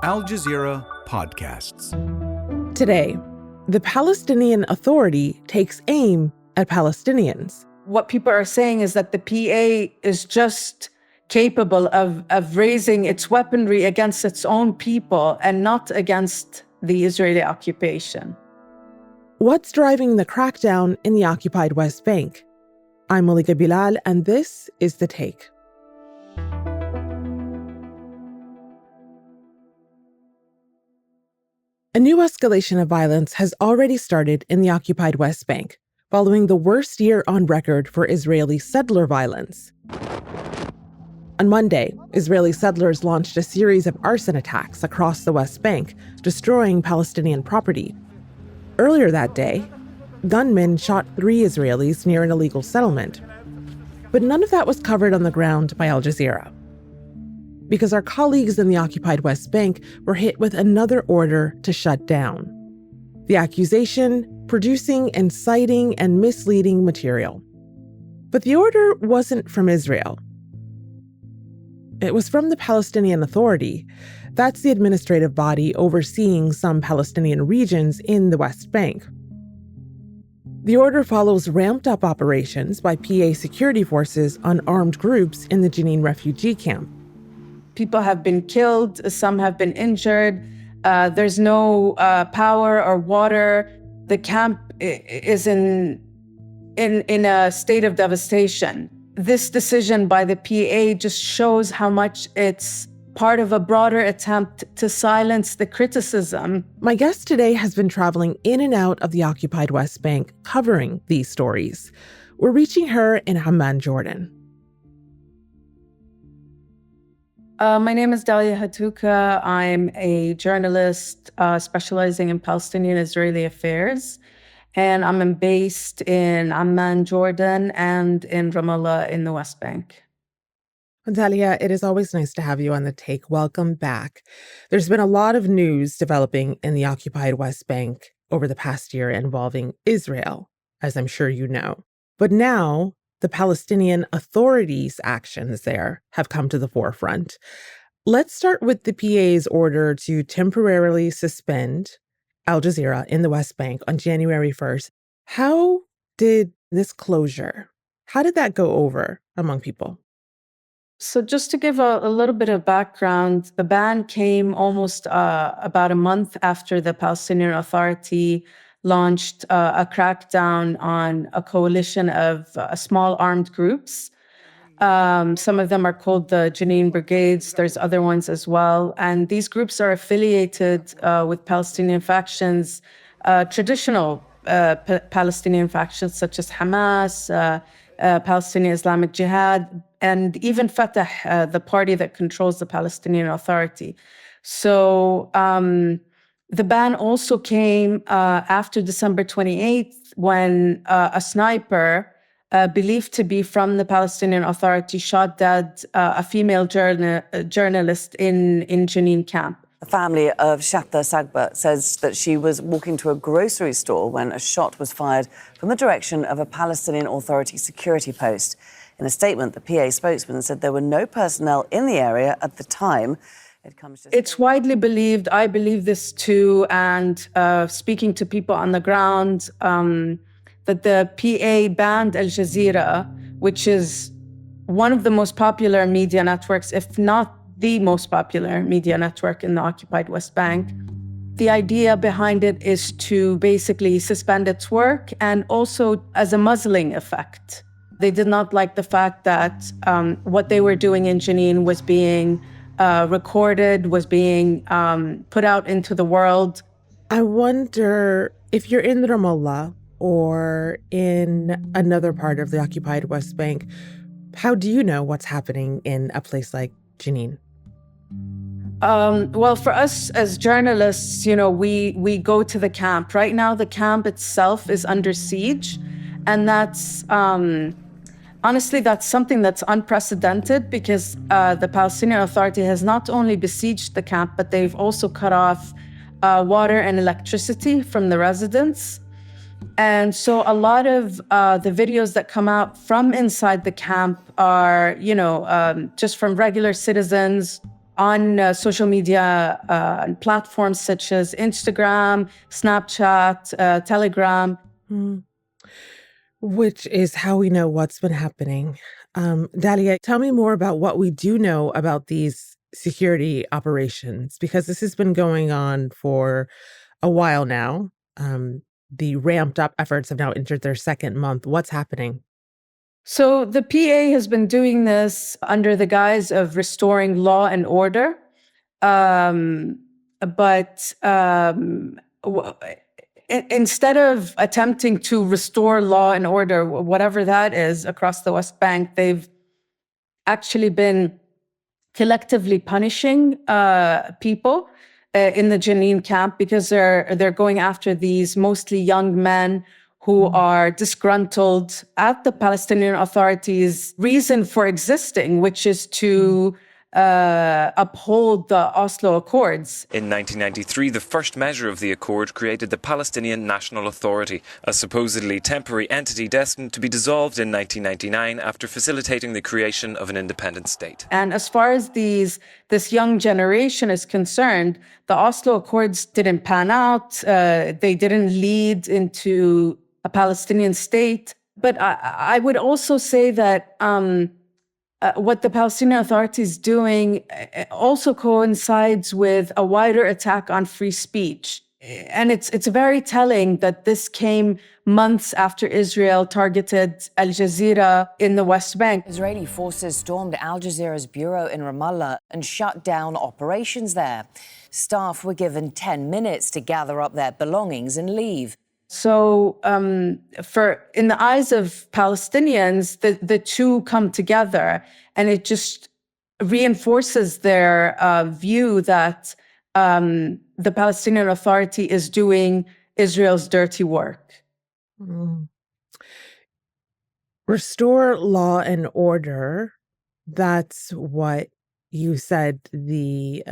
Al Jazeera podcasts. Today, the Palestinian Authority takes aim at Palestinians. What people are saying is that the PA is just capable of raising its weaponry against its own people and not against the Israeli occupation. What's driving the crackdown in the occupied West Bank? I'm Malika Bilal, and this is The Take. A new escalation of violence has already started in the occupied West Bank, following the worst year on record for Israeli settler violence. On Monday, Israeli settlers launched a series of arson attacks across the West Bank, destroying Palestinian property. Earlier that day, gunmen shot 3 Israelis near an illegal settlement. But none of that was covered on the ground by Al Jazeera, because our colleagues in the occupied West Bank were hit with another order to shut down. The accusation, producing, inciting, and misleading material. But the order wasn't from Israel. It was from the Palestinian Authority. That's the administrative body overseeing some Palestinian regions in the West Bank. The order follows ramped-up operations by PA security forces on armed groups in the Jenin refugee camp. People have been killed, some have been injured. There's no power or water. The camp is in a state of devastation. This decision by the PA just shows how much it's part of a broader attempt to silence the criticism. My guest today has been traveling in and out of the occupied West Bank, covering these stories. We're reaching her in Amman, Jordan. My name is Dalia Hatuqa. I'm a journalist specializing in Palestinian-Israeli affairs, and I'm based in Amman, Jordan, and in Ramallah in the West Bank. Dalia, it is always nice to have you on The Take. Welcome back. There's been a lot of news developing in the occupied West Bank over the past year involving Israel, as I'm sure you know. But now, the Palestinian Authority's actions there have come to the forefront. Let's start with the PA's order to temporarily suspend Al Jazeera in the West Bank on January 1st. How did this closure, how did that go over among people? So just to give a little bit of background, the ban came almost about a month after the Palestinian Authority launched a crackdown on a coalition of small armed groups. Some of them are called the Jenin Brigades. There's other ones as well. And these groups are affiliated with Palestinian factions, traditional Palestinian factions such as Hamas, Palestinian Islamic Jihad, and even Fatah, the party that controls the Palestinian Authority. So the ban also came after December 28th, when a sniper, believed to be from the Palestinian Authority, shot dead a female journalist in Jenin camp. The family of Shatta Sagba says that she was walking to a grocery store when a shot was fired from the direction of a Palestinian Authority security post. In a statement, the PA spokesman said there were no personnel in the area at the time. It's widely believed, I believe this too, and speaking to people on the ground, that the PA banned Al Jazeera, which is one of the most popular media networks, if not the most popular media network in the occupied West Bank. The idea behind it is to basically suspend its work and also as a muzzling effect. They did not like the fact that what they were doing in Jenin was being recorded, was being put out into the world. I wonder if you're in Ramallah or in another part of the occupied West Bank, how do you know what's happening in a place like Jenin? Well, for us as journalists, we go to the camp. Right now, the camp itself is under siege. And that's, honestly, that's something that's unprecedented because the Palestinian Authority has not only besieged the camp, but they've also cut off water and electricity from the residents. And so a lot of the videos that come out from inside the camp are, just from regular citizens on social media platforms such as Instagram, Snapchat, Telegram. Which is how we know what's been happening. Dalia, tell me more about what we do know about these security operations, because this has been going on for a while now. The ramped up efforts have now entered their second month. What's happening? So the PA has been doing this under the guise of restoring law and order. Instead of attempting to restore law and order, whatever that is, across the West Bank, they've actually been collectively punishing people in the Jenin camp, because they're going after these mostly young men who are disgruntled at the Palestinian Authority's reason for existing, which is to uphold the Oslo Accords. In 1993, the first measure of the accord created the Palestinian National Authority, a supposedly temporary entity destined to be dissolved in 1999 after facilitating the creation of an independent state. And as far as this young generation is concerned, the Oslo Accords didn't pan out. They didn't lead into a Palestinian state. But I would also say that what the Palestinian Authority is doing also coincides with a wider attack on free speech. And it's very telling that this came months after Israel targeted Al Jazeera in the West Bank. Israeli forces stormed Al Jazeera's bureau in Ramallah and shut down operations there. Staff were given 10 minutes to gather up their belongings and leave. So in the eyes of Palestinians, the two come together, and it just reinforces their view that the Palestinian Authority is doing Israel's dirty work. Restore law and order. That's what you said the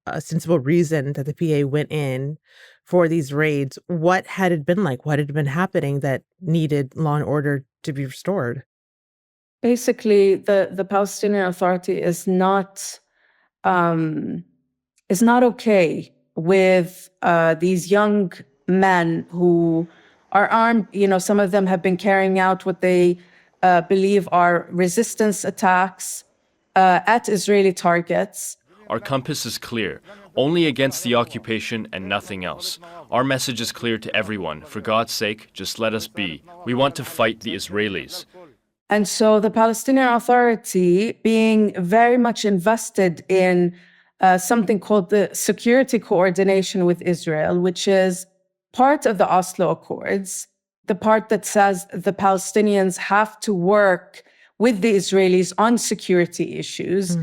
ostensible reason that the PA went in for these raids. What had it been like? What had been happening that needed law and order to be restored? Basically, the Palestinian Authority is not okay with these young men who are armed. You know, some of them have been carrying out what they believe are resistance attacks at Israeli targets. Our compass is clear, only against the occupation and nothing else. Our message is clear to everyone. For God's sake, just let us be. We want to fight the Israelis. And so the Palestinian Authority, being very much invested in something called the security coordination with Israel, which is part of the Oslo Accords, the part that says the Palestinians have to work with the Israelis on security issues,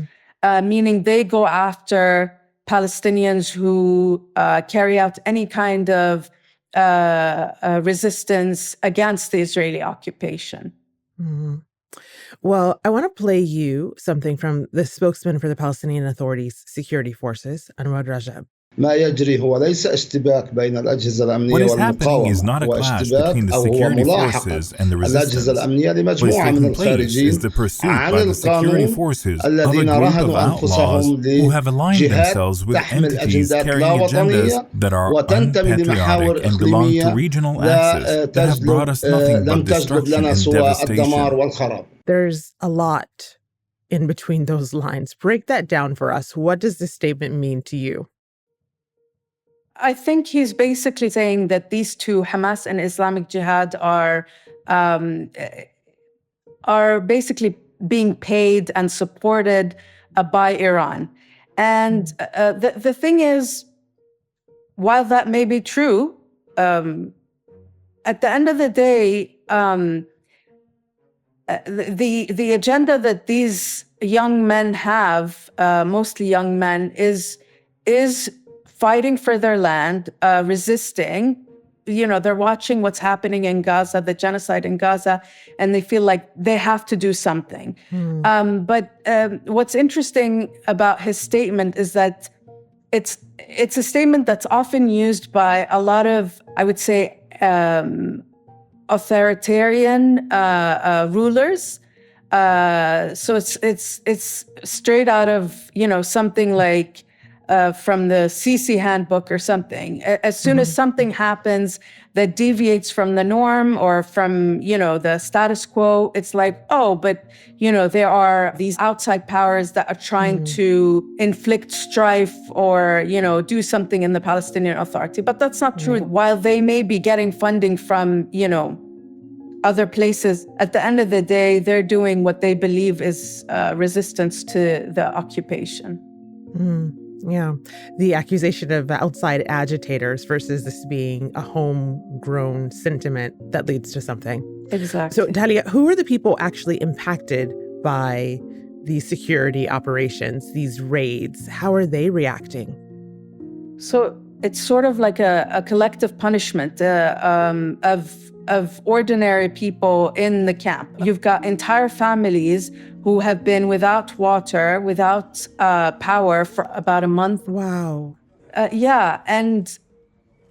meaning they go after Palestinians who carry out any kind of resistance against the Israeli occupation. Well, I want to play you something from the spokesman for the Palestinian Authority's security forces, Anwar Rajab. What is happening is not a clash between the security forces and the resistance. What is taking place is the pursuit by the security forces of a group of outlaws who have aligned themselves with entities carrying agendas that are unpatriotic and belong to regional axis that have brought us nothing but destruction and devastation. There's a lot in between those lines. Break that down for us. What does this statement mean to you? I think he's basically saying that these two, Hamas and Islamic Jihad, are basically being paid and supported by Iran. And the thing is, while that may be true, at the end of the day, the agenda that these young men have, mostly young men, is fighting for their land, resisting. You know, they're watching what's happening in Gaza, the genocide in Gaza, and they feel like they have to do something. But what's interesting about his statement is that it's a statement that's often used by a lot of, I would say, authoritarian rulers So it's straight out of, something like from the Sisi handbook or something. As soon as something happens that deviates from the norm or from, the status quo, it's like, oh, but, there are these outside powers that are trying to inflict strife or, do something in the Palestinian Authority. But that's not true. While they may be getting funding from, other places, at the end of the day, they're doing what they believe is resistance to the occupation. Yeah. The accusation of outside agitators versus this being a homegrown sentiment that leads to something. Exactly. So, Dalia, who are the people actually impacted by these security operations, these raids? How are they reacting? So it's sort of like a collective punishment of ordinary people in the camp. You've got entire families who have been without water, without power for about a month. Wow. Yeah, and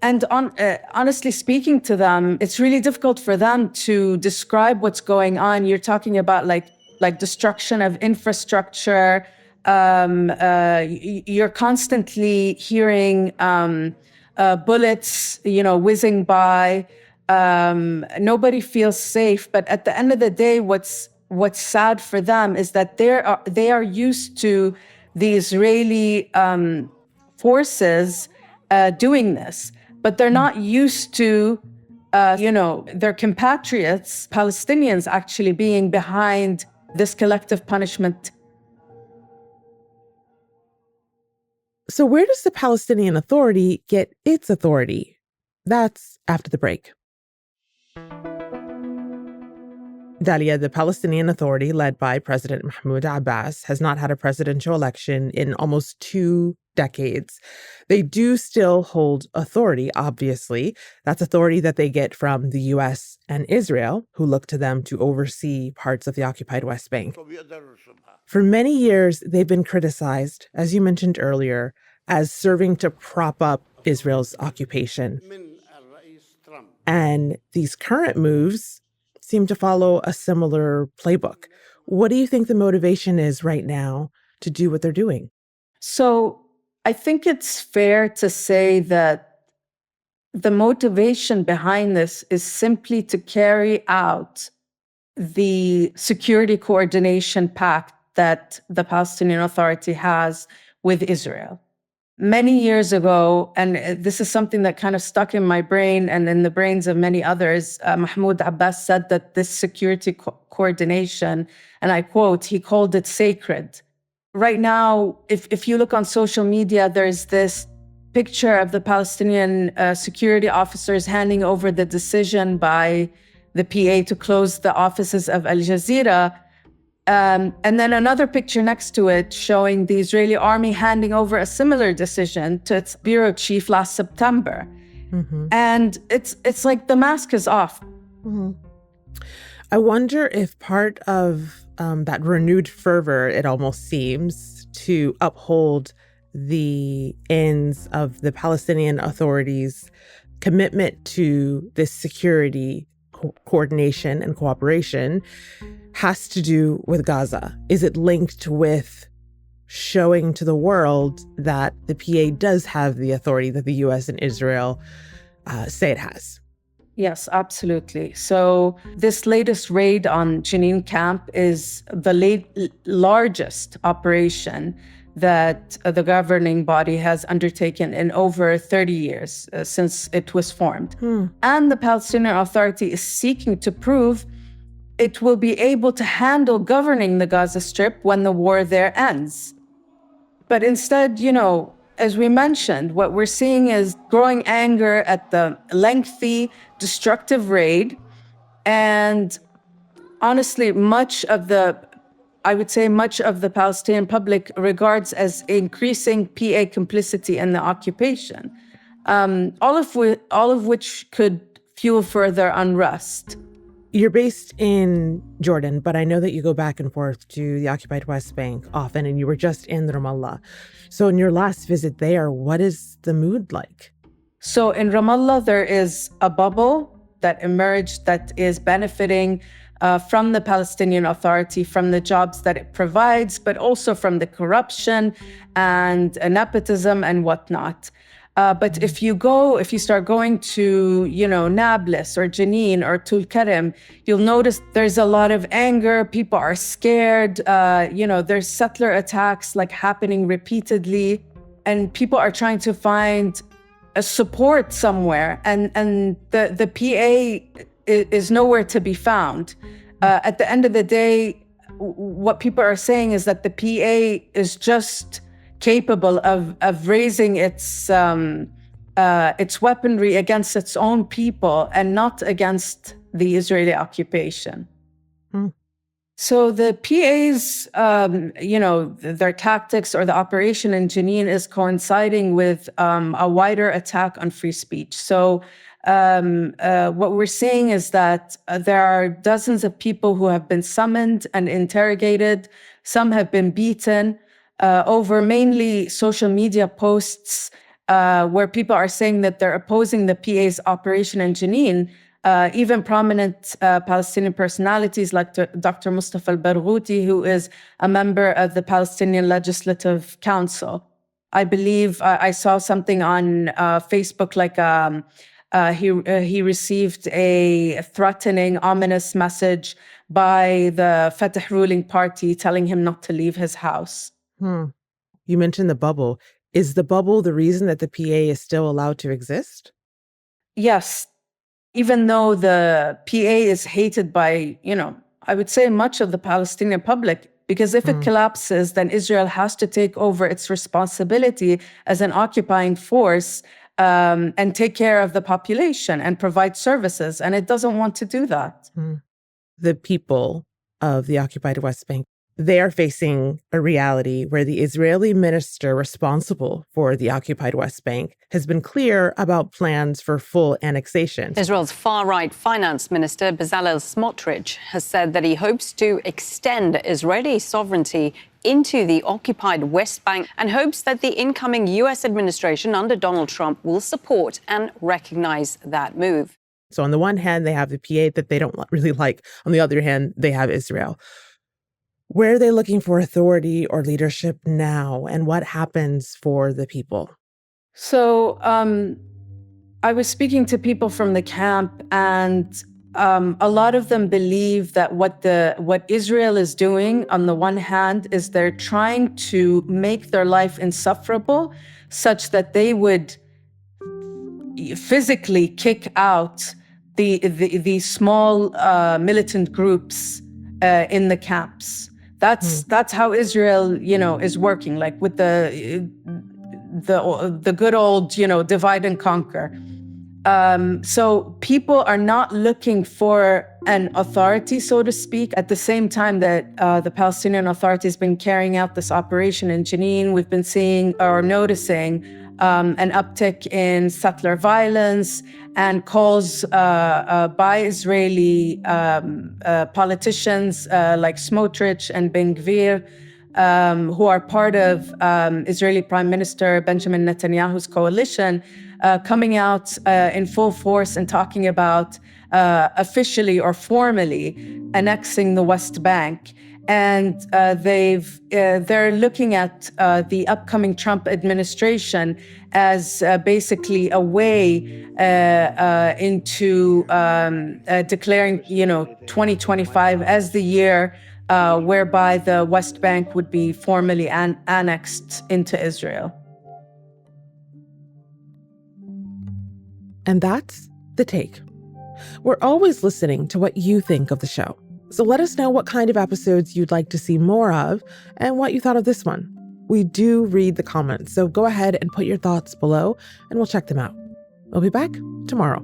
honestly speaking to them, it's really difficult for them to describe what's going on. You're talking about like destruction of infrastructure. You're constantly hearing bullets, whizzing by. Nobody feels safe. But at the end of the day, what's sad for them is that they are used to the Israeli forces doing this, but they're not used to their compatriots, Palestinians, actually being behind this collective punishment. So where does the Palestinian Authority get its authority? That's after the break. Dalia, the Palestinian Authority, led by President Mahmoud Abbas, has not had a presidential election in almost 2 decades. They do still hold authority, obviously. That's authority that they get from the U.S. and Israel, who look to them to oversee parts of the occupied West Bank. For many years, they've been criticized, as you mentioned earlier, as serving to prop up Israel's occupation. And these current moves seem to follow a similar playbook. What do you think the motivation is right now to do what they're doing? So I think it's fair to say that the motivation behind this is simply to carry out the security coordination pact that the Palestinian Authority has with Israel. Many years ago, and this is something that kind of stuck in my brain and in the brains of many others, Mahmoud Abbas said that this security coordination, and I quote, he called it sacred. Right now, if you look on social media, there's this picture of the Palestinian security officers handing over the decision by the PA to close the offices of Al Jazeera. And then another picture next to it showing the Israeli army handing over a similar decision to its bureau chief last September. And it's like the mask is off. I wonder if part of that renewed fervor, it almost seems, to uphold the ends of the Palestinian Authority's commitment to this security coordination and cooperation has to do with Gaza. Is it linked with showing to the world that the PA does have the authority that the U.S. and Israel say it has? Yes, absolutely. So this latest raid on Jenin camp is the largest operation that the governing body has undertaken in over 30 years since it was formed. And the Palestinian Authority is seeking to prove it will be able to handle governing the Gaza Strip when the war there ends. But instead, as we mentioned, what we're seeing is growing anger at the lengthy, destructive raid. And honestly, much of the Palestinian public regards as increasing PA complicity in the occupation, all of which could fuel further unrest. You're based in Jordan, but I know that you go back and forth to the occupied West Bank often, and you were just in Ramallah. So in your last visit there, what is the mood like? So in Ramallah, there is a bubble that emerged that is benefiting from the Palestinian Authority, from the jobs that it provides, but also from the corruption and nepotism and whatnot. But if you start going to, Nablus or Jenin or Tulkarem, you'll notice there's a lot of anger. People are scared. There's settler attacks happening repeatedly, and people are trying to find a support somewhere. And the PA is nowhere to be found. At the end of the day, what people are saying is that the PA is just capable of raising its weaponry against its own people and not against the Israeli occupation. So the PA's, their tactics or the operation in Jenin is coinciding with a wider attack on free speech. So what we're seeing is that there are dozens of people who have been summoned and interrogated. Some have been beaten over mainly social media posts where people are saying that they're opposing the PA's operation in Jenin. Even prominent Palestinian personalities like Dr. Mustafa al-Barghouti, who is a member of the Palestinian Legislative Council. I believe I saw something on Facebook he received a threatening, ominous message by the Fatah ruling party telling him not to leave his house. You mentioned the bubble. Is the bubble the reason that the PA is still allowed to exist? Yes. Even though the PA is hated by, I would say much of the Palestinian public, because if it collapses, then Israel has to take over its responsibility as an occupying force and take care of the population and provide services. And it doesn't want to do that. The people of the occupied West Bank, they are facing a reality where the Israeli minister responsible for the occupied West Bank has been clear about plans for full annexation. Israel's far-right finance minister, Bezalel Smotrich, has said that he hopes to extend Israeli sovereignty into the occupied West Bank and hopes that the incoming U.S. administration under Donald Trump will support and recognize that move. So on the one hand, they have the PA that they don't really like. On the other hand, they have Israel. Where are they looking for authority or leadership now, and what happens for the people? So I was speaking to people from the camp, and a lot of them believe that what Israel is doing, on the one hand, is they're trying to make their life insufferable such that they would physically kick out the small militant groups in the camps. That's how Israel, is working, like with the good old, divide and conquer. So people are not looking for an authority, so to speak. At the same time that the Palestinian Authority has been carrying out this operation in Jenin, we've been seeing or noticing an uptick in settler violence and calls by Israeli politicians like Smotrich and Ben Gvir, who are part of Israeli Prime Minister Benjamin Netanyahu's coalition, coming out in full force and talking about officially or formally annexing the West Bank. And they're looking at the upcoming Trump administration as basically a way into declaring, 2025 as the year whereby the West Bank would be formally annexed into Israel. And that's The Take. We're always listening to what you think of the show. So let us know what kind of episodes you'd like to see more of and what you thought of this one. We do read the comments, so go ahead and put your thoughts below and we'll check them out. We'll be back tomorrow.